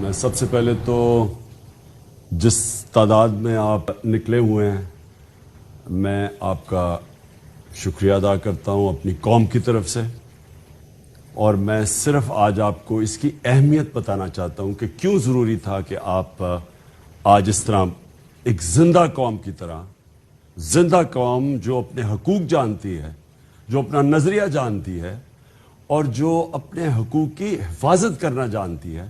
میں سب سے پہلے تو جس تعداد میں آپ نکلے ہوئے ہیں میں آپ کا شکریہ ادا کرتا ہوں اپنی قوم کی طرف سے، اور میں صرف آج آپ کو اس کی اہمیت بتانا چاہتا ہوں کہ کیوں ضروری تھا کہ آپ آج اس طرح ایک زندہ قوم کی طرح، زندہ قوم جو اپنے حقوق جانتی ہے، جو اپنا نظریہ جانتی ہے اور جو اپنے حقوق کی حفاظت کرنا جانتی ہے،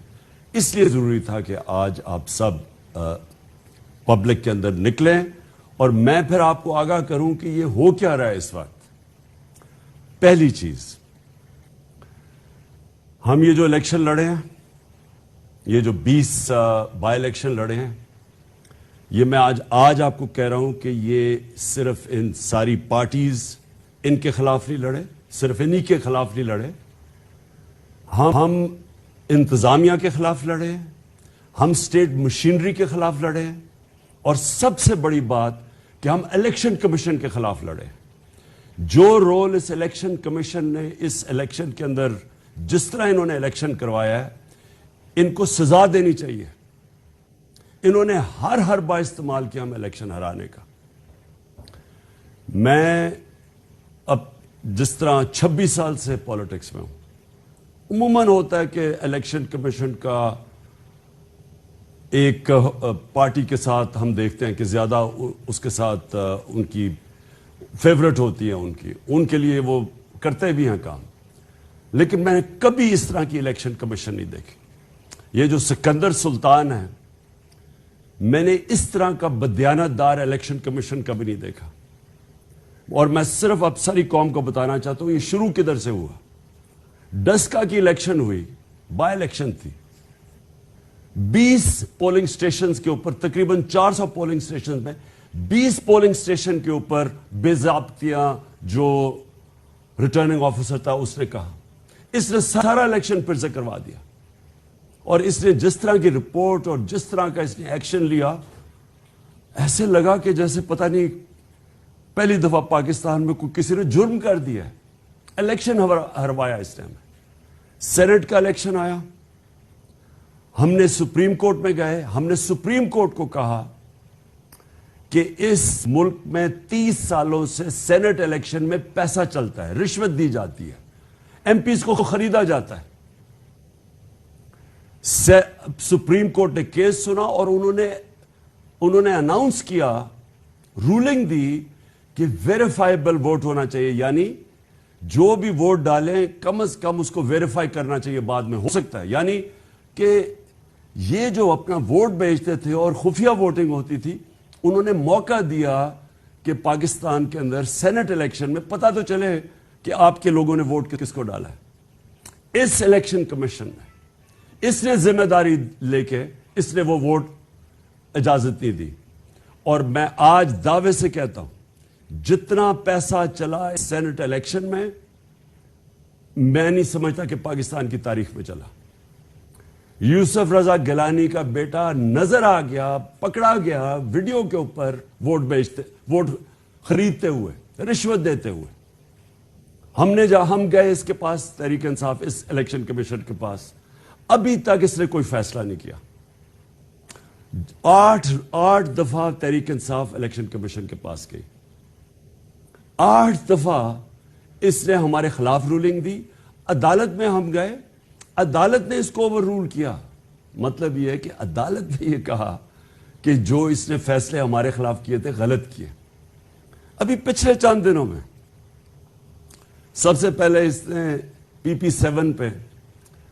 اس لیے ضروری تھا کہ آج آپ سب پبلک کے اندر نکلیں اور میں پھر آپ کو آگاہ کروں کہ یہ ہو کیا رہا ہے اس وقت۔ پہلی چیز، ہم یہ جو الیکشن لڑے ہیں، یہ جو 20 بائی الیکشن لڑے ہیں، یہ میں آج آپ کو کہہ رہا ہوں کہ یہ صرف ان ساری پارٹیز ان کے خلاف نہیں لڑے، صرف انہی کے خلاف نہیں لڑے، ہم انتظامیہ کے خلاف لڑے ہیں، ہم اسٹیٹ مشینری کے خلاف لڑے ہیں، اور سب سے بڑی بات کہ ہم الیکشن کمیشن کے خلاف لڑے ہیں۔ جو رول اس الیکشن کمیشن نے اس الیکشن کے اندر، جس طرح انہوں نے الیکشن کروایا ہے، ان کو سزا دینی چاہیے۔ انہوں نے ہر با استعمال کیا ہم الیکشن ہرانے کا۔ میں اب جس طرح 26 سال سے پالیٹکس میں ہوں، عموماً ہوتا ہے کہ الیکشن کمیشن کا ایک پارٹی کے ساتھ ہم دیکھتے ہیں کہ زیادہ اس کے ساتھ ان کی فیورٹ ہوتی ہے، ان کے لیے وہ کرتے بھی ہیں کام، لیکن میں نے کبھی اس طرح کی الیکشن کمیشن نہیں دیکھی۔ یہ جو سکندر سلطان ہے، میں نے اس طرح کا بدیانت دار الیکشن کمیشن کبھی نہیں دیکھا، اور میں صرف اب ساری قوم کو بتانا چاہتا ہوں یہ شروع کدھر سے ہوا۔ ڈسکا کی الیکشن ہوئی، بائی الیکشن تھی، 20 پولنگ سٹیشنز کے اوپر، تقریباً 400 پولنگ سٹیشنز میں 20 پولنگ سٹیشن کے اوپر بے ضابطیاں جو ریٹرننگ آفیسر تھا اس نے کہا، اس نے سارا الیکشن پھر سے کروا دیا، اور اس نے جس طرح کی رپورٹ اور جس طرح کا اس نے ایکشن لیا، ایسے لگا کہ جیسے پتہ نہیں پہلی دفعہ پاکستان میں کوئی کسی نے جرم کر دیا ہے۔ الیکشن ہروایا اس ٹائم۔ سینٹ کا الیکشن آیا، ہم نے سپریم کورٹ میں گئے، ہم نے سپریم کورٹ کو کہا کہ اس ملک میں 30 سالوں سے سینٹ الیکشن میں پیسہ چلتا ہے، رشوت دی جاتی ہے، ایم پیز کو خریدا جاتا ہے۔ سپریم کورٹ نے کیس سنا اور انہوں نے اناؤنس کیا، رولنگ دی کہ ویریفائیبل ووٹ ہونا چاہیے، یعنی جو بھی ووٹ ڈالیں کم از کم اس کو ویریفائی کرنا چاہیے، بعد میں ہو سکتا ہے، یعنی کہ یہ جو اپنا ووٹ بیچتے تھے اور خفیہ ووٹنگ ہوتی تھی، انہوں نے موقع دیا کہ پاکستان کے اندر سینٹ الیکشن میں پتہ تو چلے کہ آپ کے لوگوں نے ووٹ کس کو ڈالا ہے۔ اس الیکشن کمیشن نے، اس نے ذمہ داری لے کے اس نے وہ ووٹ اجازت نہیں دی، اور میں آج دعوے سے کہتا ہوں جتنا پیسہ چلا سینٹ الیکشن میں نہیں سمجھتا کہ پاکستان کی تاریخ میں چلا۔ یوسف رضا گیلانی کا بیٹا نظر آ گیا، پکڑا گیا ویڈیو کے اوپر ووٹ خریدتے ہوئے، رشوت دیتے ہوئے۔ ہم گئے اس کے پاس، تحریک انصاف، اس الیکشن کمیشن کے پاس، ابھی تک اس نے کوئی فیصلہ نہیں کیا۔ 8 دفعہ تحریک انصاف الیکشن کمیشن کے پاس گئی، 8 دفعہ اس نے ہمارے خلاف رولنگ دی، عدالت میں ہم گئے، عدالت نے اس کو اوور رول کیا۔ مطلب یہ ہے کہ عدالت نے یہ کہا کہ جو اس نے فیصلے ہمارے خلاف کیے تھے غلط کیے۔ ابھی پچھلے چند دنوں میں سب سے پہلے اس نے پی 7 پہ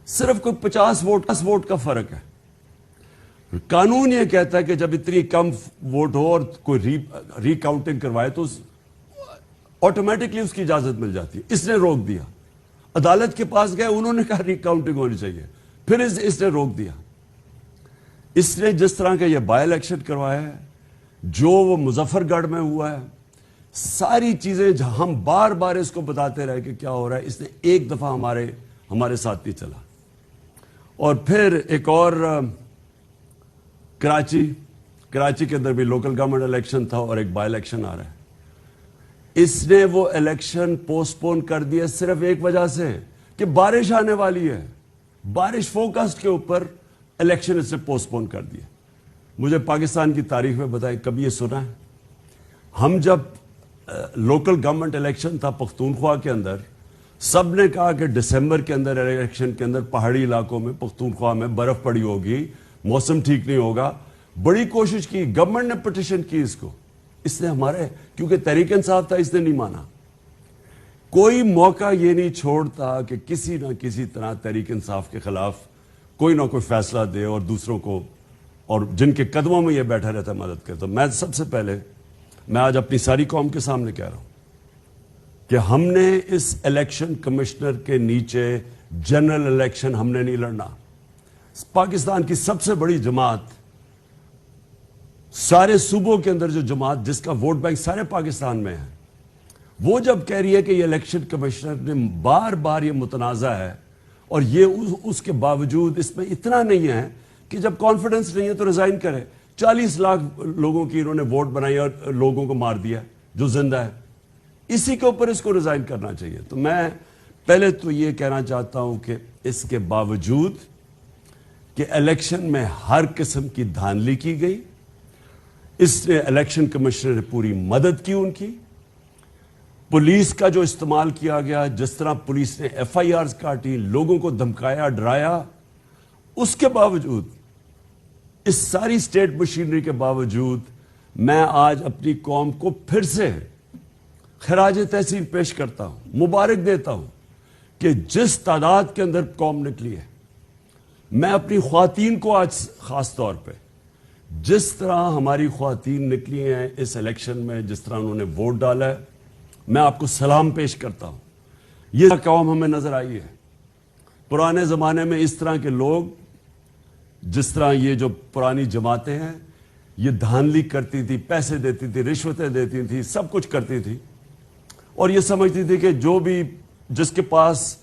صرف کوئی 50 ووٹ کا فرق ہے۔ قانون یہ کہتا ہے کہ جب اتنی کم ووٹ ہو اور کوئی ری کاؤنٹنگ کروائے تو آٹومیٹکلی اس کی اجازت مل جاتی ہے۔ اس نے روک دیا، عدالت کے پاس گئے، انہوں نے کہا ری کاؤنٹنگ ہونی چاہیے، پھر اس نے روک دیا۔ اس نے جس طرح کا یہ بائی الیکشن کروایا ہے، جو وہ مظفر گڑھ میں ہوا ہے، ساری چیزیں ہم بار بار اس کو بتاتے رہے کہ کیا ہو رہا ہے، اس نے ایک دفعہ ہمارے ساتھ نہیں چلا۔ اور پھر ایک اور کراچی کے اندر بھی لوکل گورنمنٹ الیکشن تھا اور ایک بائی الیکشن آ رہا ہے۔ اس نے وہ الیکشن پوسٹ پون کر دیا صرف ایک وجہ سے کہ بارش آنے والی ہے۔ بارش فوکسڈ کے اوپر الیکشن اس نے پوسٹ پون کر دیا. مجھے پاکستان کی تاریخ میں بتائیں کبھی یہ سنا ہے؟ ہم جب لوکل گورنمنٹ الیکشن تھا پختونخوا کے اندر، سب نے کہا کہ دسمبر کے اندر الیکشن کے اندر پہاڑی علاقوں میں پختونخوا میں برف پڑی ہوگی، موسم ٹھیک نہیں ہوگا. بڑی کوشش کی، گورنمنٹ نے پٹیشن کی اس کو. اس نے ہمارے، کیونکہ تحریک انصاف تھا، اس نے نہیں مانا. کوئی موقع یہ نہیں چھوڑتا کہ کسی نہ کسی طرح تحریک انصاف کے خلاف کوئی نہ کوئی فیصلہ دے اور دوسروں کو، اور جن کے قدموں میں یہ بیٹھا رہتا ہے مدد کرتا. میں سب سے پہلے میں آج اپنی ساری قوم کے سامنے کہہ رہا ہوں کہ ہم نے اس الیکشن کمشنر کے نیچے جنرل الیکشن ہم نے نہیں لڑنا. پاکستان کی سب سے بڑی جماعت، سارے صوبوں کے اندر جو جماعت جس کا ووٹ بینک سارے پاکستان میں ہے، وہ جب کہہ رہی ہے کہ یہ الیکشن کمشنر نے بار بار یہ متنازع ہے، اور یہ اس کے باوجود اس میں اتنا نہیں ہے کہ جب کانفیڈنس نہیں ہے تو ریزائن کرے. 40 لاکھ لوگوں کی انہوں نے ووٹ بنائی اور لوگوں کو مار دیا جو زندہ ہے. اسی کے اوپر اس کو ریزائن کرنا چاہیے. تو میں پہلے تو یہ کہنا چاہتا ہوں کہ اس کے باوجود کہ الیکشن میں ہر قسم کی دھاندلی کی گئی، اس نے الیکشن کمشنر نے پوری مدد کی ان کی. پولیس کا جو استعمال کیا گیا، جس طرح پولیس نے ایف آئی آرز کاٹی، لوگوں کو دھمکایا، ڈرایا، اس کے باوجود، اس ساری اسٹیٹ مشینری کے باوجود، میں آج اپنی قوم کو پھر سے خراج تحسین پیش کرتا ہوں، مبارک دیتا ہوں کہ جس تعداد کے اندر قوم نکلی ہے. میں اپنی خواتین کو آج خاص طور پہ، جس طرح ہماری خواتین نکلی ہیں اس الیکشن میں، جس طرح انہوں نے ووٹ ڈالا ہے، میں آپ کو سلام پیش کرتا ہوں. یہ قوم ہمیں نظر آئی ہے. پرانے زمانے میں اس طرح کے لوگ، جس طرح یہ جو پرانی جماعتیں ہیں، یہ دھاندلی کرتی تھی، پیسے دیتی تھی، رشوتیں دیتی تھی، سب کچھ کرتی تھی، اور یہ سمجھتی تھی کہ جو بھی جس کے پاس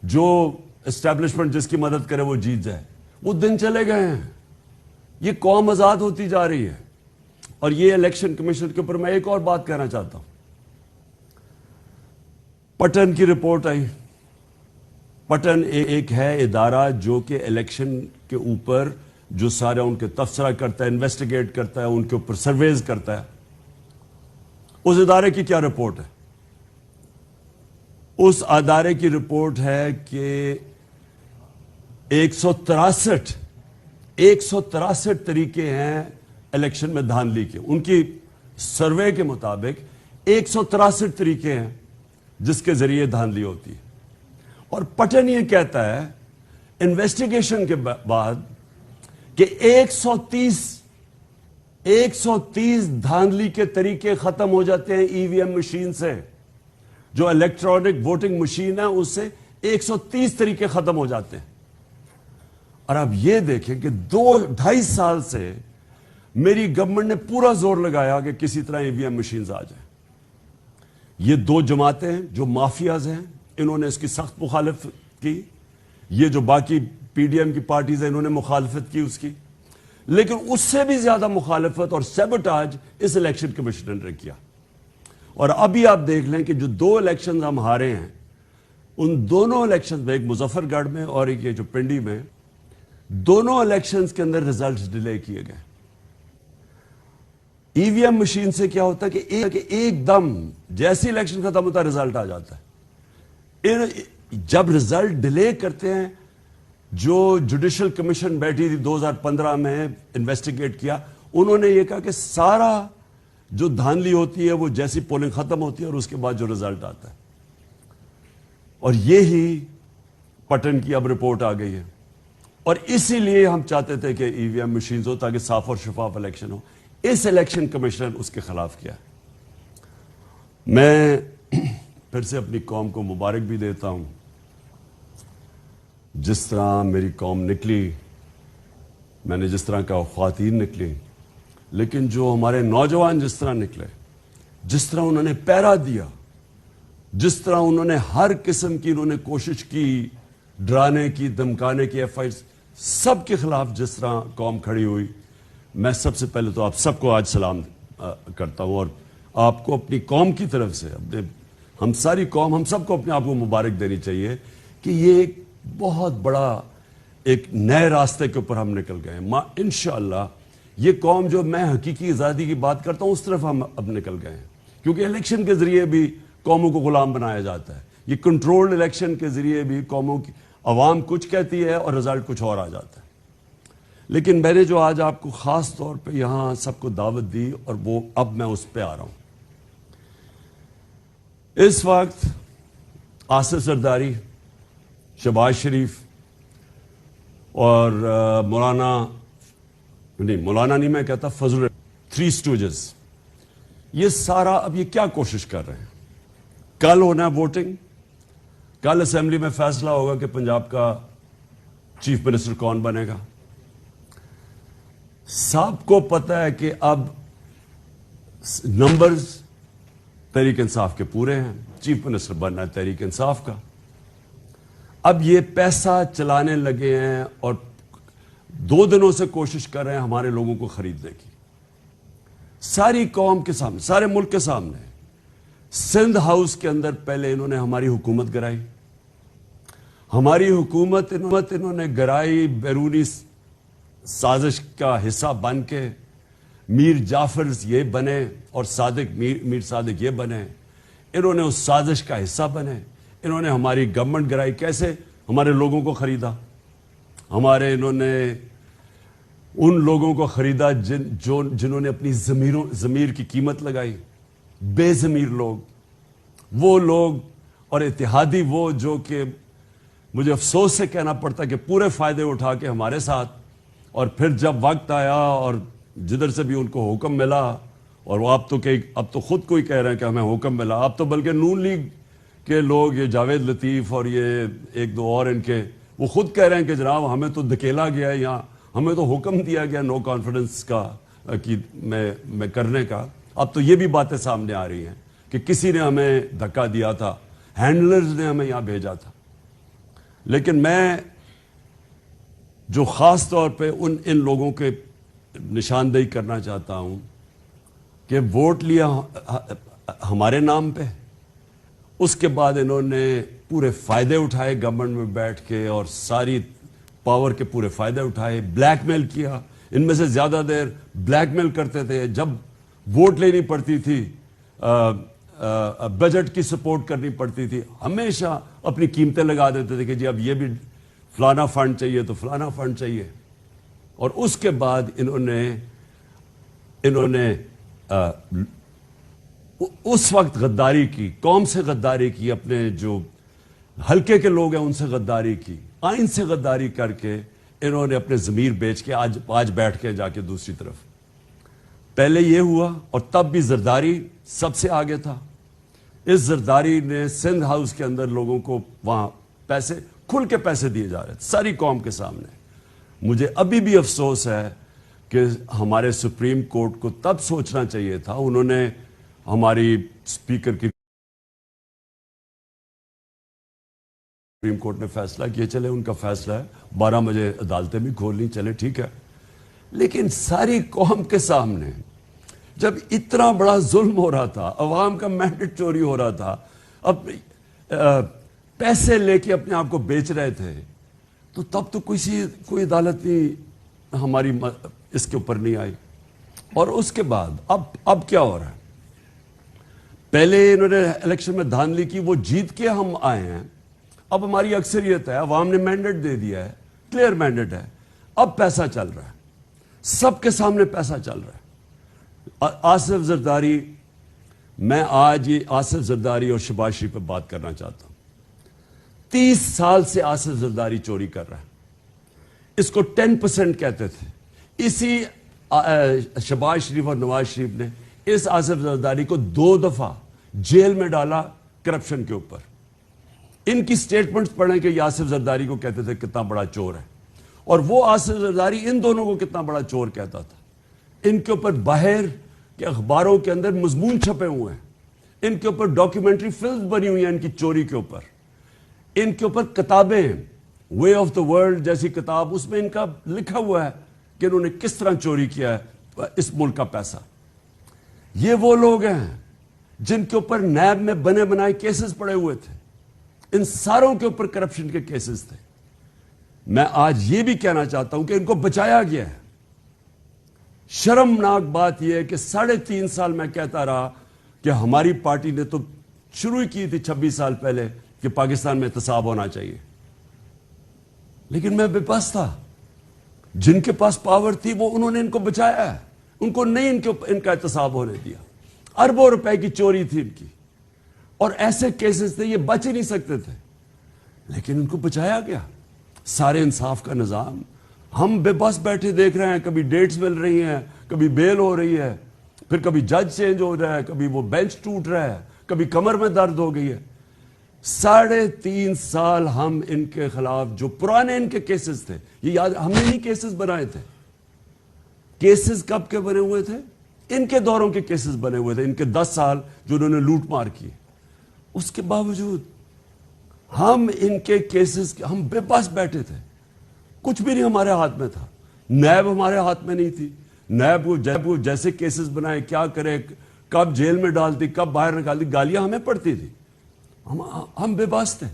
جو اسٹیبلشمنٹ جس کی مدد کرے وہ جیت جائے. وہ دن چلے گئے ہیں. یہ قوم آزاد ہوتی جا رہی ہے. اور یہ الیکشن کمیشن کے اوپر میں ایک اور بات کہنا چاہتا ہوں. پٹن کی رپورٹ آئی. پٹن ایک ہے ادارہ جو کہ الیکشن کے اوپر جو سارے ان کے تبصرہ کرتا ہے، انویسٹیگیٹ کرتا ہے، ان کے اوپر سرویز کرتا ہے. اس ادارے کی کیا رپورٹ ہے؟ اس ادارے کی رپورٹ ہے کہ 163 طریقے ہیں الیکشن میں دھاندلی کے. ان کی سروے کے مطابق 163 طریقے ہیں جس کے ذریعے دھاندلی ہوتی ہے. اور پٹن یہ کہتا ہے انویسٹیگیشن کے بعد کہ 130 دھاندلی کے طریقے ختم ہو جاتے ہیں ای وی ایم مشین سے. جو الیکٹرانک ووٹنگ مشین ہے اس سے 130 طریقے ختم ہو جاتے ہیں. اور اب یہ دیکھیں کہ 2-2.5 سال سے میری گورنمنٹ نے پورا زور لگایا کہ کسی طرح ای وی ایم مشینز آ جائیں. یہ دو جماعتیں ہیں جو مافیاز ہیں، انہوں نے اس کی سخت مخالفت کی. یہ جو باقی پی ڈی ایم کی پارٹیز ہیں انہوں نے مخالفت کی اس کی. لیکن اس سے بھی زیادہ مخالفت اور سیبوٹاج اس الیکشن کمیشن نے کیا. اور ابھی آپ دیکھ لیں کہ جو 2 الیکشنز ہم ہارے ہیں، ان دونوں الیکشنز میں، ایک مظفر گڑھ میں اور ایک یہ جو پنڈی میں، دونوں الیکشنز کے اندر ریزلٹس ڈیلے کیے گئے. ای وی ایم مشین سے کیا ہوتا ہے کہ ایک دم جیسی الیکشن ختم ہوتا ہے ریزلٹ آ جاتا ہے. جب ریزلٹ ڈیلے کرتے ہیں، جو جوڈیشل کمیشن بیٹھی تھی 2015 میں انویسٹیگیٹ کیا، انہوں نے یہ کہا کہ سارا جو دھاندلی ہوتی ہے وہ جیسی پولنگ ختم ہوتی ہے اور اس کے بعد جو ریزلٹ آتا ہے. اور یہی پٹن کی اب رپورٹ آ گئی ہے. اور اسی لیے ہم چاہتے تھے کہ ای وی ایم مشینز ہو تاکہ صاف اور شفاف الیکشن ہو. اس الیکشن کمیشن اس کے خلاف کیا. میں پھر سے اپنی قوم کو مبارک بھی دیتا ہوں. جس طرح میری قوم نکلی، میں نے جس طرح کہا خواتین نکلی، لیکن جو ہمارے نوجوان جس طرح نکلے، جس طرح انہوں نے پیرا دیا، جس طرح انہوں نے ہر قسم کی انہوں نے کوشش کی، ڈرانے کی، دھمکانے کی، ایف آئی سب کے خلاف جس طرح قوم کھڑی ہوئی، میں سب سے پہلے تو آپ سب کو آج سلام کرتا ہوں. اور آپ کو اپنی قوم کی طرف سے، ہم ساری قوم، ہم سب کو اپنے آپ کو مبارک دینی چاہیے کہ یہ ایک بہت بڑا ایک نئے راستے کے اوپر ہم نکل گئے ہیں. انشاءاللہ یہ قوم جو میں حقیقی آزادی کی بات کرتا ہوں اس طرف ہم اب نکل گئے ہیں, کیونکہ الیکشن کے ذریعے بھی قوموں کو غلام بنایا جاتا ہے. یہ کنٹرولڈ الیکشن کے ذریعے بھی قوموں کی عوام کچھ کہتی ہے اور رزلٹ کچھ اور آ جاتا ہے. لیکن میں نے جو آج آپ کو خاص طور پہ یہاں سب کو دعوت دی, اور وہ اب میں اس پہ آ رہا ہوں. اس وقت آصف زرداری, شہباز شریف اور مولانا نہیں میں کہتا, فضل, تھری اسٹوجز, یہ سارا اب یہ کیا کوشش کر رہے ہیں. کل ہونا ہے ووٹنگ, کل اسمبلی میں فیصلہ ہوگا کہ پنجاب کا چیف منسٹر کون بنے گا. سب کو پتہ ہے کہ اب نمبرز تحریک انصاف کے پورے ہیں, چیف منسٹر بننا ہے تحریک انصاف کا. اب یہ پیسہ چلانے لگے ہیں اور 2 دنوں سے کوشش کر رہے ہیں ہمارے لوگوں کو خریدنے کی, ساری قوم کے سامنے, سارے ملک کے سامنے. سندھ ہاؤس کے اندر پہلے انہوں نے ہماری حکومت گرائی, ہماری حکومت انہوں نے گرائی بیرونی سازش کا حصہ بن کے. میر جعفر یہ بنے اور میر صادق یہ بنے, انہوں نے اس سازش کا حصہ بنے. انہوں نے ہماری گورنمنٹ گرائی, کیسے ہمارے لوگوں کو خریدا. انہوں نے ان لوگوں کو خریدا جنہوں نے اپنی ضمیر کی قیمت لگائی, بے ضمیر لوگ, وہ لوگ, اور اتحادی وہ جو کہ مجھے افسوس سے کہنا پڑتا کہ پورے فائدے اٹھا کے ہمارے ساتھ, اور پھر جب وقت آیا اور جدھر سے بھی ان کو حکم ملا, اور وہ اب تو خود کو ہی کہہ رہے ہیں کہ ہمیں حکم ملا. اب تو بلکہ نون لیگ کے لوگ, یہ جاوید لطیف اور یہ 1-2 اور ان کے, وہ خود کہہ رہے ہیں کہ جناب ہمیں تو دھکیلا گیا ہے, یہاں ہمیں تو حکم دیا گیا نو کانفیڈنس کا میں کرنے کا. اب تو یہ بھی باتیں سامنے آ رہی ہیں کہ کسی نے ہمیں دھکا دیا تھا, ہینڈلرز نے ہمیں یہاں بھیجا تھا. لیکن میں جو خاص طور پہ ان لوگوں کے نشاندہی کرنا چاہتا ہوں کہ ووٹ لیا ہمارے نام پہ, اس کے بعد انہوں نے پورے فائدے اٹھائے گورنمنٹ میں بیٹھ کے, اور ساری پاور کے پورے فائدے اٹھائے, بلیک میل کیا. ان میں سے زیادہ دیر بلیک میل کرتے تھے. جب ووٹ لینی پڑتی تھی, بجٹ کی سپورٹ کرنی پڑتی تھی, ہمیشہ اپنی قیمتیں لگا دیتے تھے کہ جی اب یہ بھی فلانا فنڈ چاہیے تو فلانا فنڈ چاہیے. اور اس کے بعد انہوں نے اس وقت غداری کی, قوم سے غداری کی, اپنے جو حلقے کے لوگ ہیں ان سے غداری کی, آئین سے غداری کر کے انہوں نے اپنے ضمیر بیچ کے آج بیٹھ کے جا کے دوسری طرف. پہلے یہ ہوا, اور تب بھی زرداری سب سے آگے تھا. اس زرداری نے سندھ ہاؤس کے اندر لوگوں کو وہاں پیسے, کھل کے پیسے دیے جا رہے تھے ساری قوم کے سامنے. مجھے ابھی بھی افسوس ہے کہ ہمارے سپریم کورٹ کو تب سوچنا چاہیے تھا. انہوں نے ہماری اسپیکر کی, سپریم کورٹ نے فیصلہ کیا, چلے ان کا فیصلہ ہے, 12 بجے عدالتیں بھی کھول لیں, چلے ٹھیک ہے. لیکن ساری قوم کے سامنے جب اتنا بڑا ظلم ہو رہا تھا, عوام کا مینڈیٹ چوری ہو رہا تھا, اب پیسے لے کے اپنے آپ کو بیچ رہے تھے, تو تب تو کوئی عدالت نہیں ہماری اس کے اوپر نہیں آئی. اور اس کے بعد اب کیا ہو رہا ہے. پہلے انہوں نے الیکشن میں دھاندلی کی, وہ جیت کے ہم آئے ہیں, اب ہماری اکثریت ہے, عوام نے مینڈیٹ دے دیا ہے, کلیئر مینڈیٹ ہے, اب پیسہ چل رہا ہے, سب کے سامنے پیسہ چل رہا ہے. آصف زرداری, میں آج یہ آصف زرداری اور شہباز شریف پہ بات کرنا چاہتا ہوں. 30 سال سے آصف زرداری چوری کر رہا ہے. اس کو 10% کہتے تھے. اسی شہباز شریف اور نواز شریف نے اس آصف زرداری کو 2 دفعہ جیل میں ڈالا کرپشن کے اوپر. ان کی سٹیٹمنٹس پڑھیں کہ یہ آصف زرداری کو کہتے تھے کتنا بڑا چور ہے, اور وہ آصف زرداری ان دونوں کو کتنا بڑا چور کہتا تھا. ان کے اوپر باہر کے اخباروں کے اندر مضمون چھپے ہوئے ہیں, ان کے اوپر ڈاکیومنٹری فلمز بنی ہوئی ہیں ان کی چوری کے اوپر, ان کے اوپر کتابیں ہیں, وے آف دا ورلڈ جیسی کتاب, اس میں ان کا لکھا ہوا ہے کہ انہوں نے کس طرح چوری کیا ہے اس ملک کا پیسہ. یہ وہ لوگ ہیں جن کے اوپر نیب میں بنے بنائے کیسز پڑے ہوئے تھے, ان ساروں کے اوپر کرپشن کے کیسز تھے. میں آج یہ بھی کہنا چاہتا ہوں کہ ان کو بچایا گیا ہے. شرمناک بات یہ ہے کہ 3.5 سال میں کہتا رہا کہ ہماری پارٹی نے تو شروع ہی کی تھی 26 سال پہلے کہ پاکستان میں احتساب ہونا چاہیے, لیکن میں بے بس تھا. جن کے پاس پاور تھی وہ انہوں نے ان کو بچایا ہے, ان کو نہیں ان کا احتساب ہونے دیا. اربوں روپے کی چوری تھی ان کی, اور ایسے کیسز تھے یہ بچ ہی نہیں سکتے تھے, لیکن ان کو بچایا گیا. سارے انصاف کا نظام, ہم بے بس بیٹھے دیکھ رہے ہیں, کبھی ڈیٹس مل رہی ہیں, کبھی بیل ہو رہی ہے, پھر کبھی جج چینج ہو رہا ہے, کبھی وہ بینچ ٹوٹ رہا ہے, کبھی کمر میں درد ہو گئی ہے. 3.5 سال ہم ان کے خلاف جو پرانے ان کے کیسز تھے, یہ یاد, ہم نے نہیں کیسز بنائے تھے. کیسز کب کے بنے ہوئے تھے؟ ان کے دوروں کے کیسز بنے ہوئے تھے, ان کے 10 سال جو انہوں نے لوٹ مار کی. اس کے باوجود ہم ان کے کیسز, ہم بے بس بیٹھے تھے, کچھ بھی نہیں ہمارے ہاتھ میں تھا. نیب ہمارے ہاتھ میں نہیں تھی. نیب کو جیسے کیسز بنائے, کیا کرے, کب جیل میں ڈالتی, کب باہر نکالتی, گالیاں ہمیں پڑتی تھی. ہم بے بس تھے.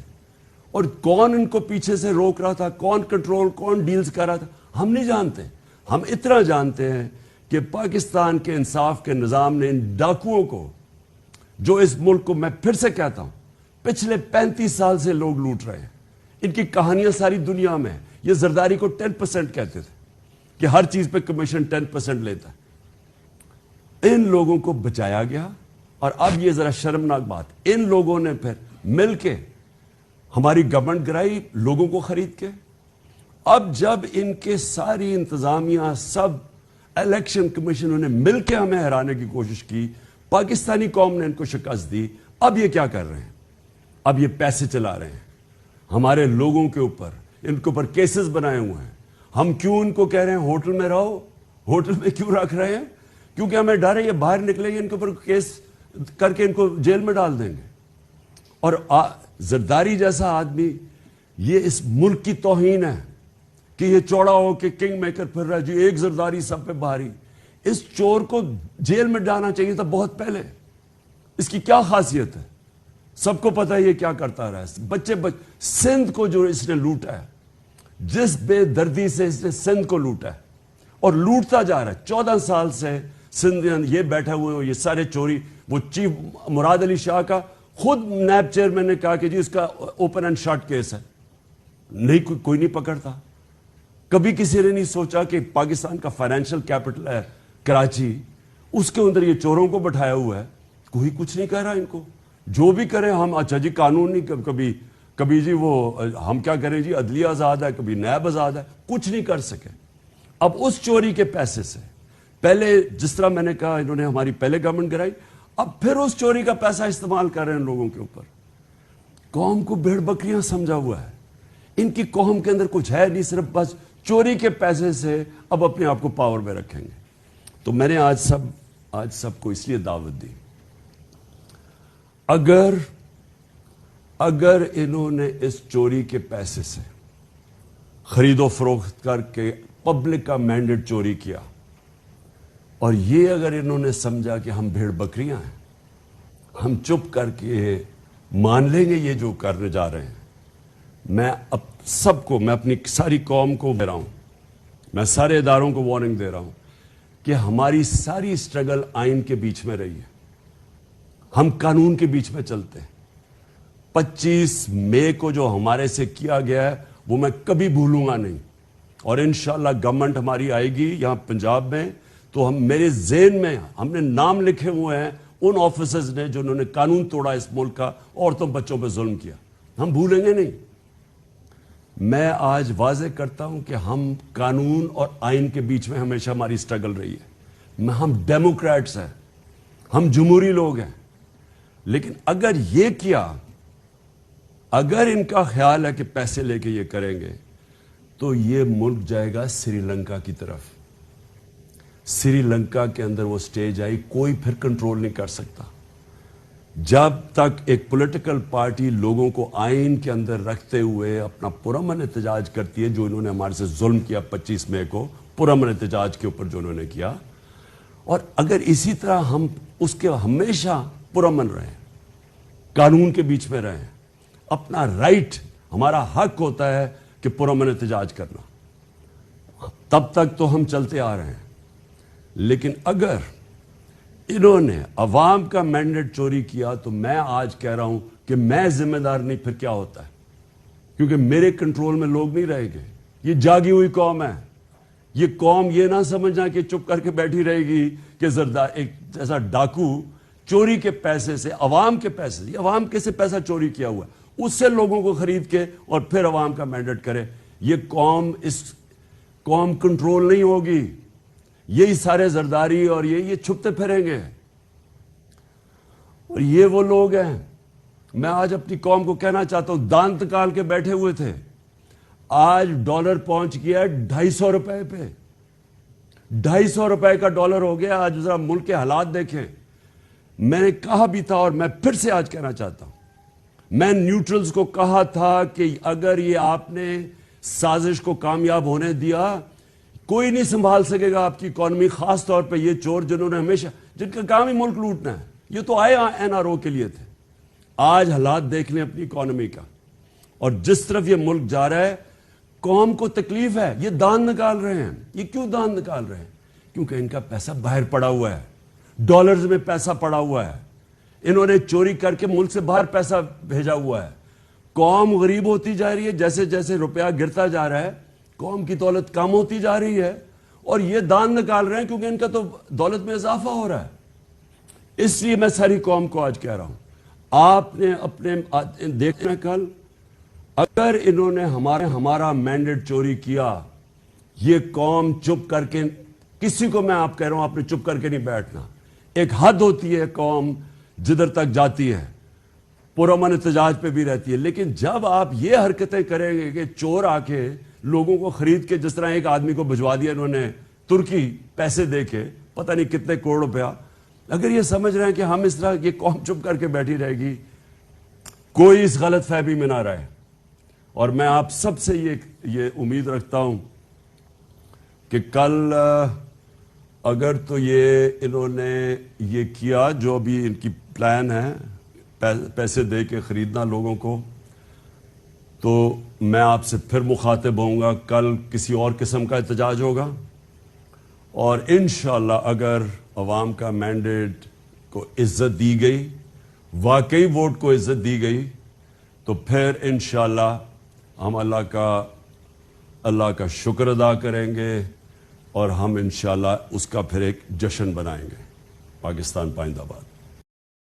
اور کون ان کو پیچھے سے روک رہا تھا, کون کنٹرول, کون ڈیلز کر رہا تھا, ہم نہیں جانتے. ہم اتنا جانتے ہیں کہ پاکستان کے انصاف کے نظام نے ان ڈاکوؤں کو, جو اس ملک کو, میں پھر سے کہتا ہوں, پچھلے 35 سال سے لوگ لوٹ رہے ہیں. ان کی کہانیاں ساری دنیا میں ہیں. یہ زرداری کو 10% کہتے تھے کہ ہر چیز پہ کمیشن 10% لیتا ہے. ان لوگوں کو بچایا گیا. اور اب یہ ذرا شرمناک بات, ان لوگوں نے پھر مل کے ہماری گورنمنٹ گرائی لوگوں کو خرید کے. اب جب ان کے ساری انتظامیہ, سب الیکشن کمیشنوں نے مل کے ہمیں ہرانے کی کوشش کی, پاکستانی قوم نے ان کو شکست دی. اب یہ کیا کر رہے ہیں؟ اب یہ پیسے چلا رہے ہیں ہمارے لوگوں کے اوپر, ان کے اوپر کیسز بنائے ہوئے ہیں. ہم کیوں ان کو کہہ رہے ہیں ہوٹل میں رہو؟ ہوٹل میں کیوں رکھ رہے ہیں؟ کیونکہ ہمیں ڈر ہے یہ باہر نکلیں گے, ان کے اوپر کیس کر کے ان کو جیل میں ڈال دیں گے. اور زرداری جیسا آدمی, یہ اس ملک کی توہین ہے کہ یہ چوڑا ہو کے کنگ میکر پھر رہا ہے, جی ایک زرداری سب پہ بھاری. اس چور کو جیل میں ڈالنا چاہیے تھا بہت پہلے. اس کی کیا خاصیت ہے؟ سب کو پتا ہے یہ کیا کرتا رہا ہے. بچے سندھ کو جو اس نے لوٹا ہے, جس بے دردی سے اس نے سندھ کو لوٹا ہے اور لوٹتا جا رہا ہے. 14 سال سے سندھ یہ بیٹھے ہوئے ہیں, یہ سارے چوری. وہ چیف مراد علی شاہ کا خود نیب چیئرمین نے کہا کہ جی اس کا اوپن اینڈ شٹ کیس ہے, نہیں کوئی نہیں پکڑتا. کبھی کسی نے نہیں سوچا کہ پاکستان کا فائنینشیل کیپٹل ہے کراچی, اس کے اندر یہ چوروں کو بٹھایا ہوا ہے, کوئی کچھ نہیں کہہ رہا ان کو. جو بھی کریں ہم, اچھا جی قانون نہیں, کبھی جی وہ ہم کیا کریں جی عدلیہ آزاد ہے, کبھی نیب آزاد ہے, کچھ نہیں کر سکے. اب اس چوری کے پیسے سے پہلے جس طرح میں نے کہا انہوں نے ہماری پہلے گورنمنٹ گرائی, اب پھر اس چوری کا پیسہ استعمال کر رہے ہیں لوگوں کے اوپر. قوم کو بھیڑ بکریاں سمجھا ہوا ہے. ان کی قوم کے اندر کچھ ہے نہیں, صرف بس چوری کے پیسے سے اب اپنے آپ کو پاور میں رکھیں گے. تو میں نے آج سب کو اس لیے دعوت دی, اگر انہوں نے اس چوری کے پیسے سے خرید و فروخت کر کے پبلک کا مینڈیٹ چوری کیا, اور یہ اگر انہوں نے سمجھا کہ ہم بھیڑ بکریاں ہیں, ہم چپ کر کے مان لیں گے یہ جو کرنے جا رہے ہیں, میں اب سب کو, میں اپنی ساری قوم کو دے رہا ہوں, میں سارے اداروں کو وارننگ دے رہا ہوں کہ ہماری ساری سٹرگل آئین کے بیچ میں رہی ہے, ہم قانون کے بیچ میں چلتے ہیں. 25 مئی کو جو ہمارے سے کیا گیا ہے وہ میں کبھی بھولوں گا نہیں, اور انشاءاللہ گورنمنٹ ہماری آئے گی یہاں پنجاب میں, تو ہم, میرے ذہن میں ہم نے نام لکھے ہوئے ہیں ان آفیسرز نے جنہوں نے قانون توڑا اس ملک کا, عورتوں بچوں پہ ظلم کیا, ہم بھولیں گے نہیں. میں آج واضح کرتا ہوں کہ ہم قانون اور آئین کے بیچ میں ہمیشہ ہماری سٹرگل رہی ہے. ہم ڈیموکریٹس ہیں, ہم جمہوری لوگ ہیں, لیکن اگر یہ کیا, اگر ان کا خیال ہے کہ پیسے لے کے یہ کریں گے, تو یہ ملک جائے گا سری لنکا کی طرف. سری لنکا کے اندر وہ سٹیج آئی, کوئی پھر کنٹرول نہیں کر سکتا. جب تک ایک پولیٹیکل پارٹی لوگوں کو آئین کے اندر رکھتے ہوئے اپنا پرامن احتجاج کرتی ہے, جو انہوں نے ہمارے سے ظلم کیا 25 مئی کو, پرامن احتجاج کے اوپر جو انہوں نے کیا, اور اگر اسی طرح ہم اس کے ہمیشہ پرامن رہیں, قانون کے بیچ میں رہیں, اپنا رائٹ, ہمارا حق ہوتا ہے کہ پرامن احتجاج کرنا. تب تک تو ہم چلتے آ رہے ہیں. لیکن اگر انہوں نے عوام کا مینڈیٹ چوری کیا تو میں آج کہہ رہا ہوں کہ میں ذمہ دار نہیں. پھر کیا ہوتا ہے؟ کیونکہ میرے کنٹرول میں لوگ نہیں رہیں گے. یہ جاگی ہوئی قوم ہے. یہ قوم یہ نہ سمجھنا کہ چپ کر کے بیٹھی رہے گی کہ ایک ایسا ڈاکو چوری کے پیسے سے، عوام کے پیسے سے، عوام کے سے پیسہ چوری کیا ہوا ہے، اس سے لوگوں کو خرید کے اور پھر عوام کا مینڈیٹ کرے. یہ قوم کنٹرول نہیں ہوگی. یہی سارے زرداری اور یہ چھپتے پھریں گے. اور یہ وہ لوگ ہیں. میں آج اپنی قوم کو کہنا چاہتا ہوں، دانت نکال کے بیٹھے ہوئے تھے، آج ڈالر پہنچ گیا 250 روپے پہ. 250 روپے کا ڈالر ہو گیا. آج ذرا ملک کے حالات دیکھیں. میں نے کہا بھی تھا اور میں پھر سے آج کہنا چاہتا ہوں، میں نیوٹرلز کو کہا تھا کہ اگر یہ آپ نے سازش کو کامیاب ہونے دیا، کوئی نہیں سنبھال سکے گا آپ کی اکانومی، خاص طور پہ یہ چور جنہوں نے ہمیشہ، جن کا کام ہی ملک لوٹنا ہے. یہ تو آئے NRO کے لیے تھے. آج حالات دیکھ لیں اپنی اکانومی کا، اور جس طرف یہ ملک جا رہا ہے، قوم کو تکلیف ہے. یہ دان نکال رہے ہیں. یہ کیوں دان نکال رہے ہیں؟ کیونکہ ان کا پیسہ باہر پڑا ہوا ہے. ڈالرز میں پیسہ پڑا ہوا ہے. انہوں نے چوری کر کے ملک سے باہر پیسہ بھیجا ہوا ہے. قوم غریب ہوتی جا رہی ہے. جیسے جیسے روپیہ گرتا جا رہا ہے، قوم کی دولت کم ہوتی جا رہی ہے. اور یہ دان نکال رہے ہیں کیونکہ ان کا تو دولت میں اضافہ ہو رہا ہے. اس لیے میں ساری قوم کو آج کہہ رہا ہوں، آپ نے اپنے دیکھنا کل اگر انہوں نے ہمارا مینڈیٹ چوری کیا، یہ قوم چپ کر کے، کسی کو میں آپ کہہ رہا ہوں آپ نے چپ کر کے نہیں بیٹھنا. ایک حد ہوتی ہے قوم جدھر تک جاتی ہے، پرامن احتجاج پہ بھی رہتی ہے. لیکن جب آپ یہ حرکتیں کریں گے کہ چور آ کے لوگوں کو خرید کے، جس طرح ایک آدمی کو بھجوا دیا انہوں نے ترکی پیسے دے کے پتہ نہیں کتنے کروڑ روپیہ، اگر یہ سمجھ رہے ہیں کہ ہم اس طرح یہ قوم چپ کر کے بیٹھی رہے گی، کوئی اس غلط فہمی میں نہ رہے. اور میں آپ سب سے یہ امید رکھتا ہوں کہ کل اگر تو یہ انہوں نے یہ کیا جو ابھی ان کی پلان ہے، پیسے دے کے خریدنا لوگوں کو، تو میں آپ سے پھر مخاطب ہوں گا. کل کسی اور قسم کا احتجاج ہوگا، اور انشاءاللہ اگر عوام کا مینڈیٹ کو عزت دی گئی، واقعی ووٹ کو عزت دی گئی، تو پھر انشاءاللہ ہم اللہ کا شکر ادا کریں گے، اور ہم انشاءاللہ اس کا پھر ایک جشن بنائیں گے. پاکستان پائندہ باد.